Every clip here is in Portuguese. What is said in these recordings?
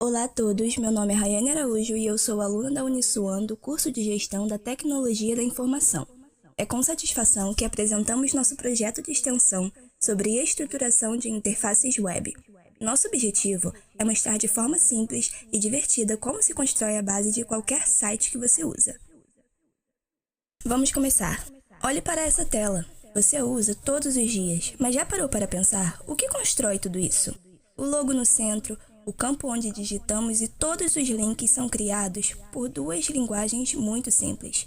Olá a todos, meu nome é Rayane Araújo e eu sou aluna da Uniswan do curso de Gestão da Tecnologia da Informação. É com satisfação que apresentamos nosso projeto de extensão sobre estruturação de interfaces web. Nosso objetivo é mostrar de forma simples e divertida como se constrói a base de qualquer site que você usa. Vamos começar. Olhe para essa tela. Você a usa todos os dias, mas já parou para pensar o que constrói tudo isso? O logo no centro, o campo onde digitamos e todos os links são criados por duas linguagens muito simples.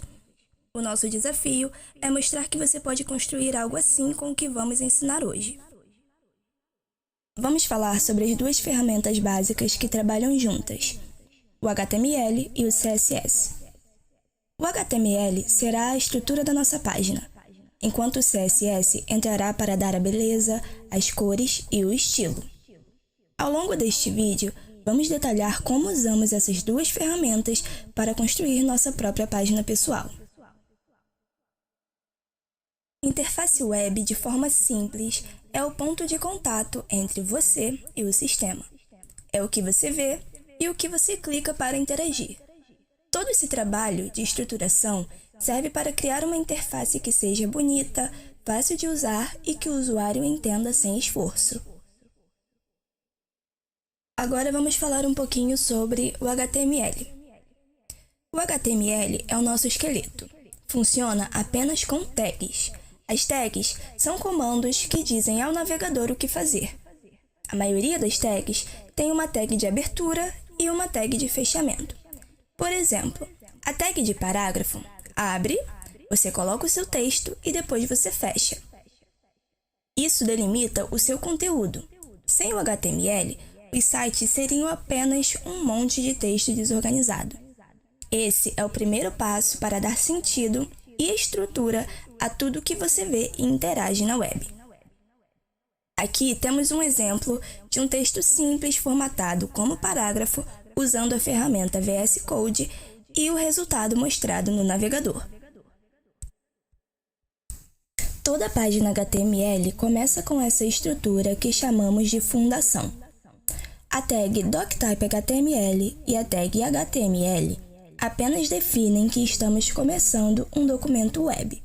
O nosso desafio é mostrar que você pode construir algo assim com o que vamos ensinar hoje. Vamos falar sobre as duas ferramentas básicas que trabalham juntas, o HTML e o CSS. O HTML será a estrutura da nossa página, enquanto o CSS entrará para dar a beleza, as cores e o estilo. Ao longo deste vídeo, vamos detalhar como usamos essas duas ferramentas para construir nossa própria página pessoal. Interface web, de forma simples, é o ponto de contato entre você e o sistema. É o que você vê e o que você clica para interagir. Todo esse trabalho de estruturação serve para criar uma interface que seja bonita, fácil de usar e que o usuário entenda sem esforço. Agora vamos falar um pouquinho sobre o HTML. O HTML é o nosso esqueleto. Funciona apenas com tags. As tags são comandos que dizem ao navegador o que fazer. A maioria das tags tem uma tag de abertura e uma tag de fechamento. Por exemplo, a tag de parágrafo abre, você coloca o seu texto e depois você fecha. Isso delimita o seu conteúdo. Sem o HTML, os sites seriam apenas um monte de texto desorganizado. Esse é o primeiro passo para dar sentido e estrutura a tudo que você vê e interage na web. Aqui temos um exemplo de um texto simples formatado como parágrafo usando a ferramenta VS Code e o resultado mostrado no navegador. Toda página HTML começa com essa estrutura que chamamos de fundação. A tag doctype.html e a tag HTML apenas definem que estamos começando um documento web.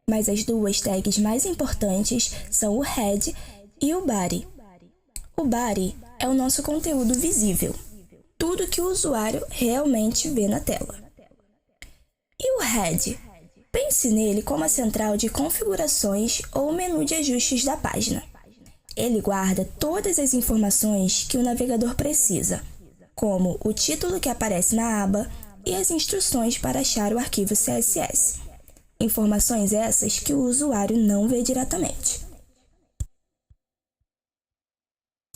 Mas as duas tags mais importantes são o head e o body. O body é o nosso conteúdo visível, tudo que o usuário realmente vê na tela. E o head? Pense nele como a central de configurações ou menu de ajustes da página. Ele guarda todas as informações que o navegador precisa, como o título que aparece na aba e as instruções para achar o arquivo CSS. Informações essas que o usuário não vê diretamente.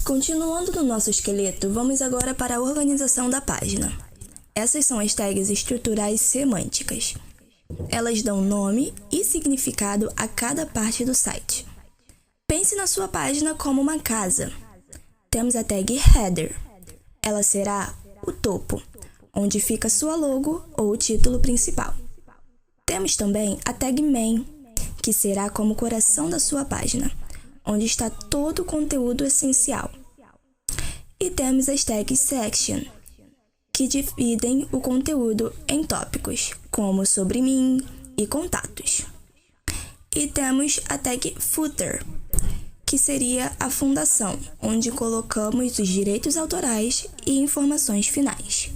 Continuando no nosso esqueleto, vamos agora para a organização da página. Essas são as tags estruturais semânticas. Elas dão nome e significado a cada parte do site. Pense na sua página como uma casa. Temos a tag Header. Ela será o topo, onde fica sua logo ou o título principal. Temos também a tag Main, que será como o coração da sua página, onde está todo o conteúdo essencial. E temos as tags Section, que dividem o conteúdo em tópicos, como sobre mim e contatos. E temos a tag Footer, que seria a fundação, onde colocamos os direitos autorais e informações finais.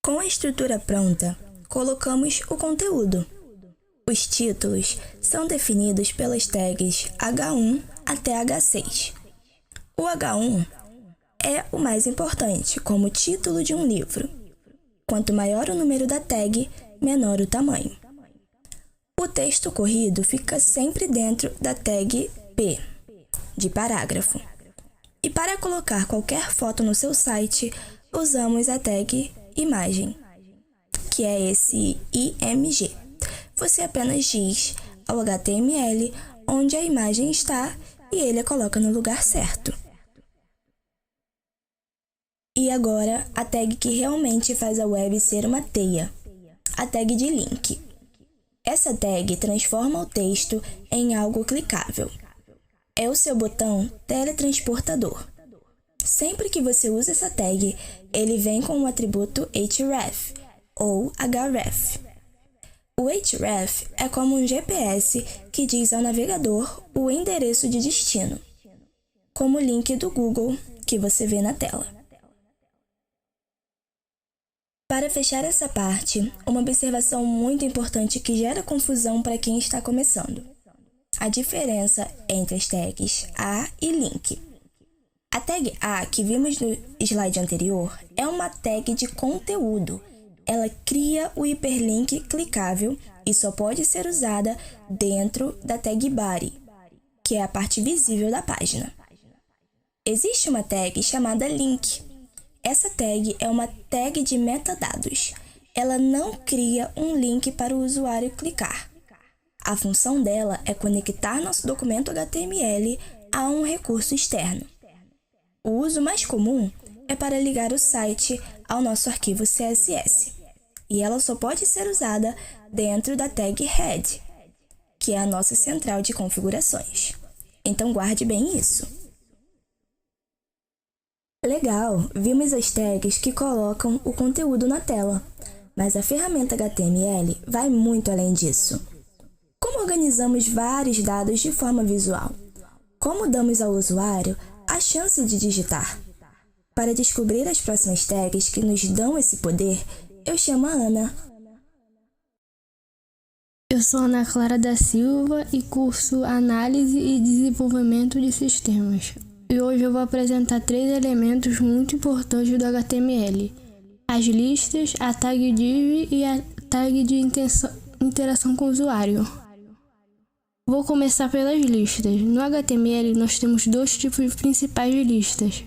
Com a estrutura pronta, colocamos o conteúdo. Os títulos são definidos pelas tags H1 até H6. O H1 é o mais importante, como título de um livro. Quanto maior o número da tag, menor o tamanho. O texto corrido fica sempre dentro da tag P, de parágrafo. E para colocar qualquer foto no seu site, usamos a tag Imagem, que é esse IMG. Você apenas diz ao HTML onde a imagem está e ele a coloca no lugar certo. E agora, a tag que realmente faz a web ser uma teia, a tag de link. Essa tag transforma o texto em algo clicável. É o seu botão teletransportador. Sempre que você usa essa tag, ele vem com o atributo href ou href. O href é como um GPS que diz ao navegador o endereço de destino, como o link do Google que você vê na tela. Para fechar essa parte, uma observação muito importante que gera confusão para quem está começando: a diferença entre as tags A e link. A tag A, que vimos no slide anterior, é uma tag de conteúdo. Ela cria o hiperlink clicável e só pode ser usada dentro da tag body, que é a parte visível da página. Existe uma tag chamada link. Essa tag é uma tag de metadados. Ela não cria um link para o usuário clicar. A função dela é conectar nosso documento HTML a um recurso externo. O uso mais comum é para ligar o site ao nosso arquivo CSS, e ela só pode ser usada dentro da tag head, que é a nossa central de configurações. Então guarde bem isso. Legal, vimos as tags que colocam o conteúdo na tela, mas a ferramenta HTML vai muito além disso. Como organizamos vários dados de forma visual? Como damos ao usuário a chance de digitar? Para descobrir as próximas tags que nos dão esse poder, eu chamo a Ana. Eu sou Ana Clara da Silva e curso Análise e Desenvolvimento de Sistemas. E hoje eu vou apresentar 3 elementos muito importantes do HTML: as listas, a tag div e a tag de interação com o usuário. Vou começar pelas listas. No HTML nós temos 2 tipos principais de listas: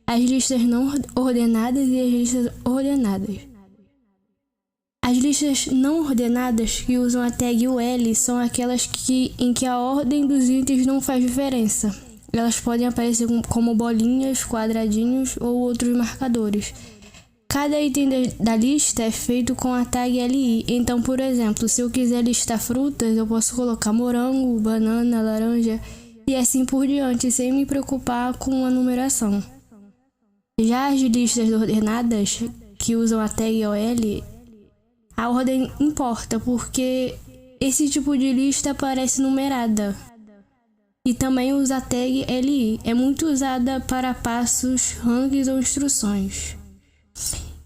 as listas não ordenadas e as listas ordenadas. As listas não ordenadas que usam a tag UL são aquelas em que a ordem dos itens não faz diferença. Elas podem aparecer como bolinhas, quadradinhos ou outros marcadores. Cada item da lista é feito com a tag LI. Então, por exemplo, se eu quiser listar frutas, eu posso colocar morango, banana, laranja e assim por diante, sem me preocupar com a numeração. Já as listas ordenadas, que usam a tag OL, a ordem importa, porque esse tipo de lista aparece numerada. E também usa a tag LI, é muito usada para passos, rankings ou instruções.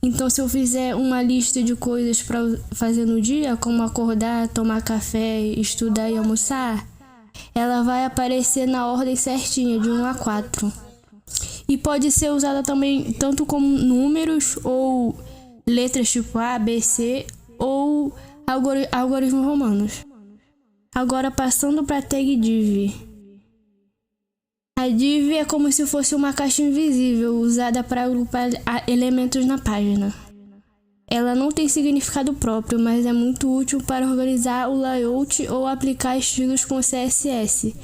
Então, se eu fizer uma lista de coisas para fazer no dia, como acordar, tomar café, estudar e almoçar, ela vai aparecer na ordem certinha, de 1 a 4. E pode ser usada também tanto como números ou letras tipo A, B, C ou algoritmos romanos. Agora, passando para a tag div. A div é como se fosse uma caixa invisível usada para agrupar elementos na página. Ela não tem significado próprio, mas é muito útil para organizar o layout ou aplicar estilos com CSS.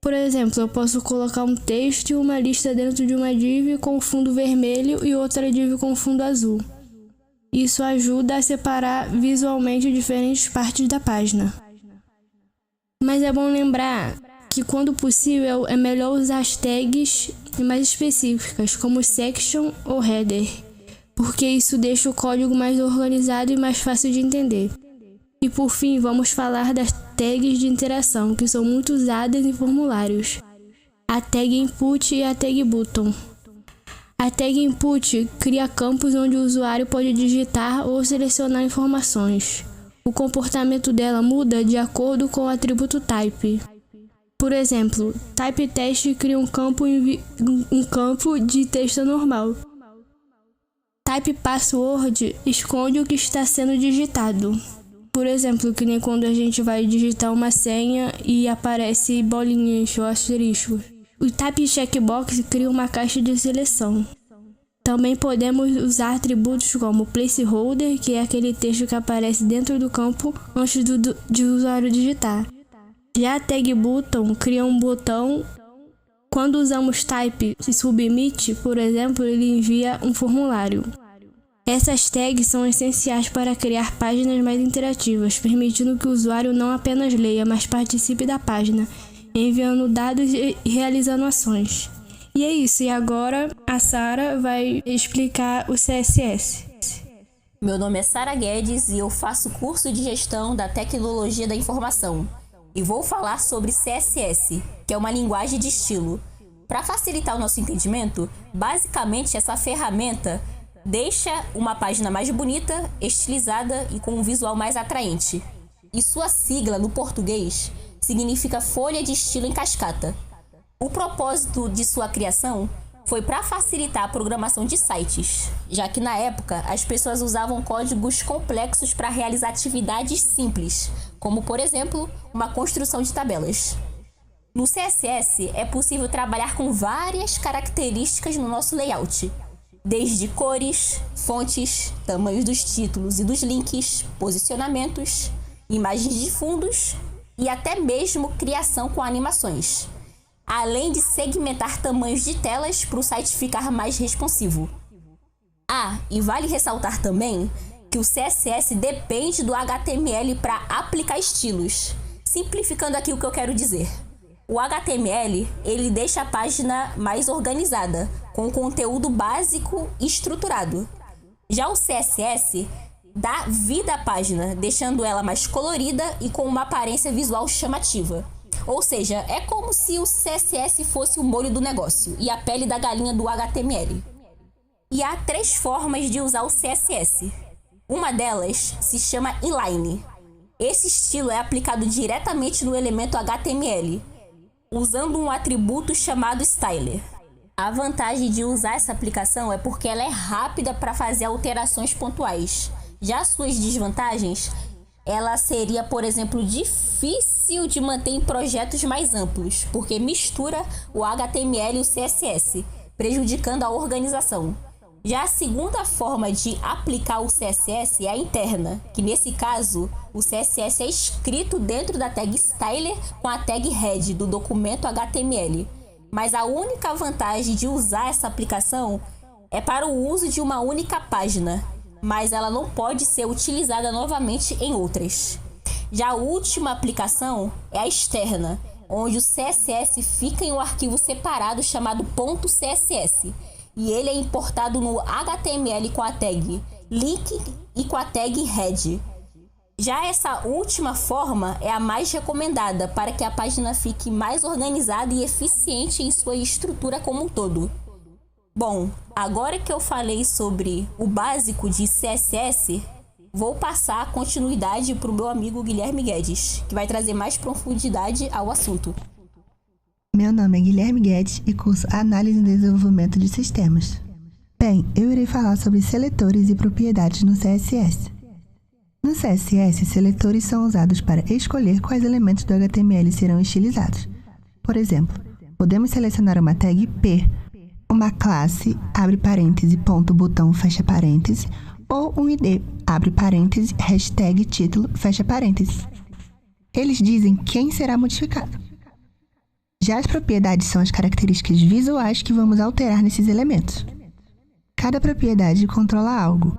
Por exemplo, eu posso colocar um texto e uma lista dentro de uma div com fundo vermelho e outra div com fundo azul. Isso ajuda a separar visualmente diferentes partes da página. Mas é bom lembrar que, quando possível, é melhor usar as tags mais específicas, como section ou header, porque isso deixa o código mais organizado e mais fácil de entender. E por fim, vamos falar das tags de interação, que são muito usadas em formulários: a tag input e a tag button. A tag input cria campos onde o usuário pode digitar ou selecionar informações. O comportamento dela muda de acordo com o atributo type. Por exemplo, type test cria um campo de texto normal. Type password esconde o que está sendo digitado. Por exemplo, que nem quando a gente vai digitar uma senha e aparece bolinhas ou asteriscos. O type checkbox cria uma caixa de seleção. Também podemos usar atributos como placeholder, que é aquele texto que aparece dentro do campo antes de o usuário digitar. Já a tag button cria um botão. Quando usamos type submit, por exemplo, ele envia um formulário. Essas tags são essenciais para criar páginas mais interativas, permitindo que o usuário não apenas leia, mas participe da página, enviando dados e realizando ações. E é isso, e agora a Sara vai explicar o CSS. Meu nome é Sara Guedes e eu faço curso de gestão da tecnologia da informação. E vou falar sobre CSS, que é uma linguagem de estilo. Para facilitar o nosso entendimento, basicamente essa ferramenta deixa uma página mais bonita, estilizada e com um visual mais atraente. E sua sigla no português significa folha de estilo em cascata. O propósito de sua criação foi para facilitar a programação de sites, já que na época as pessoas usavam códigos complexos para realizar atividades simples, como por exemplo, uma construção de tabelas. No CSS é possível trabalhar com várias características no nosso layout, desde cores, fontes, tamanhos dos títulos e dos links, posicionamentos, imagens de fundos e até mesmo criação com animações, além de segmentar tamanhos de telas para o site ficar mais responsivo. E vale ressaltar também que o CSS depende do HTML para aplicar estilos. Simplificando aqui o que eu quero dizer. O HTML, ele deixa a página mais organizada, com conteúdo básico e estruturado. Já o CSS dá vida à página, deixando ela mais colorida e com uma aparência visual chamativa. Ou seja, é como se o CSS fosse o molho do negócio e a pele da galinha do HTML. E há 3 formas de usar o CSS. Uma delas se chama inline. Esse estilo é aplicado diretamente no elemento HTML, usando um atributo chamado styler. A vantagem de usar essa aplicação é porque ela é rápida para fazer alterações pontuais. Já suas desvantagens, ela seria, por exemplo, difícil de manter em projetos mais amplos, porque mistura o HTML e o CSS, prejudicando a organização. Já a segunda forma de aplicar o CSS é a interna, que nesse caso, o CSS é escrito dentro da tag styler com a tag head do documento HTML. Mas a única vantagem de usar essa aplicação é para o uso de uma única página, mas ela não pode ser utilizada novamente em outras. Já a última aplicação é a externa, onde o CSS fica em um arquivo separado chamado .css, e ele é importado no HTML com a tag link e com a tag head. Já essa última forma é a mais recomendada para que a página fique mais organizada e eficiente em sua estrutura como um todo. Bom, agora que eu falei sobre o básico de CSS, vou passar a continuidade para o meu amigo Guilherme Guedes, que vai trazer mais profundidade ao assunto. Meu nome é Guilherme Guedes e curso Análise e Desenvolvimento de Sistemas. Bem, eu irei falar sobre seletores e propriedades no CSS. No CSS, seletores são usados para escolher quais elementos do HTML serão estilizados. Por exemplo, podemos selecionar uma tag P, uma classe, abre parêntese, ponto, botão, fecha parêntese, ou um ID, abre parêntese, hashtag, título, fecha parêntese. Eles dizem quem será modificado. Já as propriedades são as características visuais que vamos alterar nesses elementos. Cada propriedade controla algo,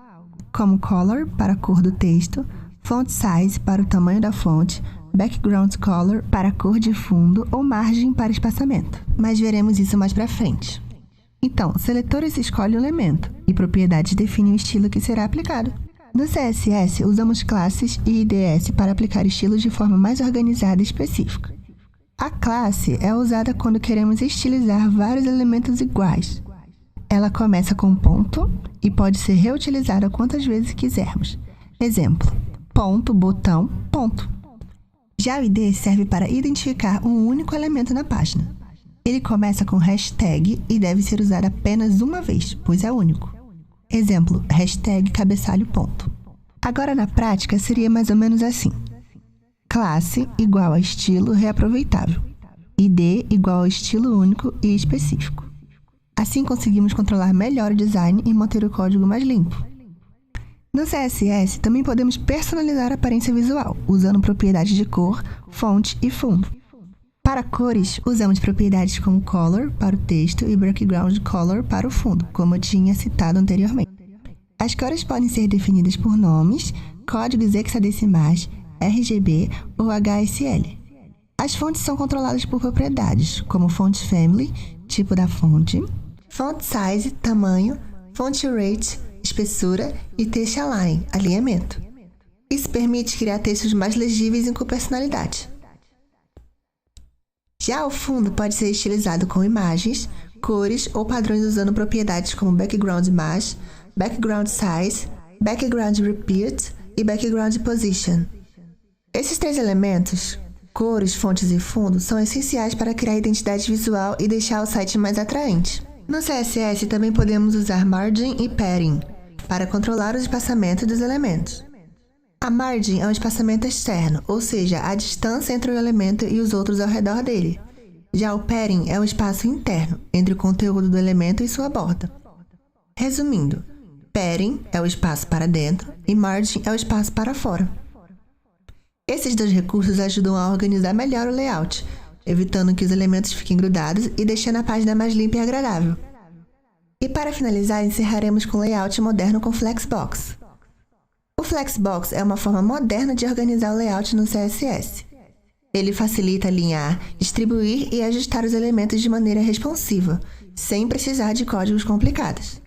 como color para a cor do texto, font size para o tamanho da fonte, background color para a cor de fundo ou margem para espaçamento. Mas veremos isso mais para frente. Então, seletores escolhem o elemento e propriedades definem o estilo que será aplicado. No CSS, usamos classes e IDS para aplicar estilos de forma mais organizada e específica. A classe é usada quando queremos estilizar vários elementos iguais. Ela começa com ponto e pode ser reutilizada quantas vezes quisermos. Exemplo, ponto, botão, ponto. Já o ID serve para identificar um único elemento na página. Ele começa com hashtag e deve ser usado apenas uma vez, pois é único. Exemplo, hashtag cabeçalho ponto. Agora na prática seria mais ou menos assim. Classe igual a estilo reaproveitável. ID igual a estilo único e específico. Assim conseguimos controlar melhor o design e manter o código mais limpo. No CSS também podemos personalizar a aparência visual, usando propriedades de cor, fonte e fundo. Para cores, usamos propriedades como color para o texto e background color para o fundo, como eu tinha citado anteriormente. As cores podem ser definidas por nomes, códigos hexadecimais, RGB ou HSL. As fontes são controladas por propriedades, como font family, tipo da fonte, font size, tamanho, font rate, espessura e text align, alinhamento. Isso permite criar textos mais legíveis e com personalidade. Já o fundo pode ser estilizado com imagens, cores ou padrões usando propriedades como background image, background size, background repeat e background position. Esses 3 elementos, cores, fontes e fundo, são essenciais para criar identidade visual e deixar o site mais atraente. No CSS também podemos usar margin e padding para controlar o espaçamento dos elementos. A margin é um espaçamento externo, ou seja, a distância entre o elemento e os outros ao redor dele. Já o padding é um espaço interno, entre o conteúdo do elemento e sua borda. Resumindo, padding é o espaço para dentro e margin é o espaço para fora. Esses 2 recursos ajudam a organizar melhor o layout, evitando que os elementos fiquem grudados e deixando a página mais limpa e agradável. E para finalizar, encerraremos com o layout moderno com Flexbox. O Flexbox é uma forma moderna de organizar o layout no CSS. Ele facilita alinhar, distribuir e ajustar os elementos de maneira responsiva, sem precisar de códigos complicados.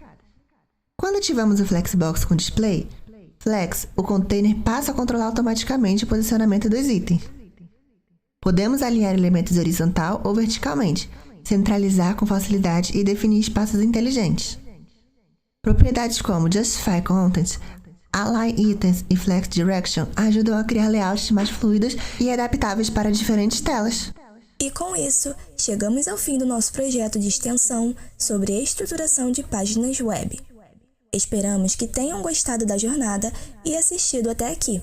Quando ativamos o Flexbox com display, Flex, o container passa a controlar automaticamente o posicionamento dos itens. Podemos alinhar elementos horizontal ou verticalmente, centralizar com facilidade e definir espaços inteligentes. Propriedades como Justify Content, Align Items e Flex Direction ajudam a criar layouts mais fluidos e adaptáveis para diferentes telas. E com isso, chegamos ao fim do nosso projeto de extensão sobre estruturação de páginas web. Esperamos que tenham gostado da jornada e assistido até aqui.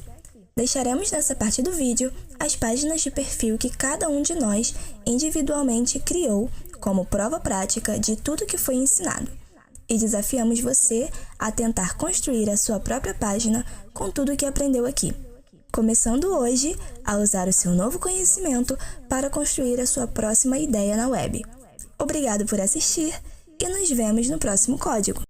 Deixaremos nessa parte do vídeo as páginas de perfil que cada um de nós individualmente criou como prova prática de tudo que foi ensinado. E desafiamos você a tentar construir a sua própria página com tudo que aprendeu aqui, começando hoje a usar o seu novo conhecimento para construir a sua próxima ideia na web. Obrigado por assistir e nos vemos no próximo código.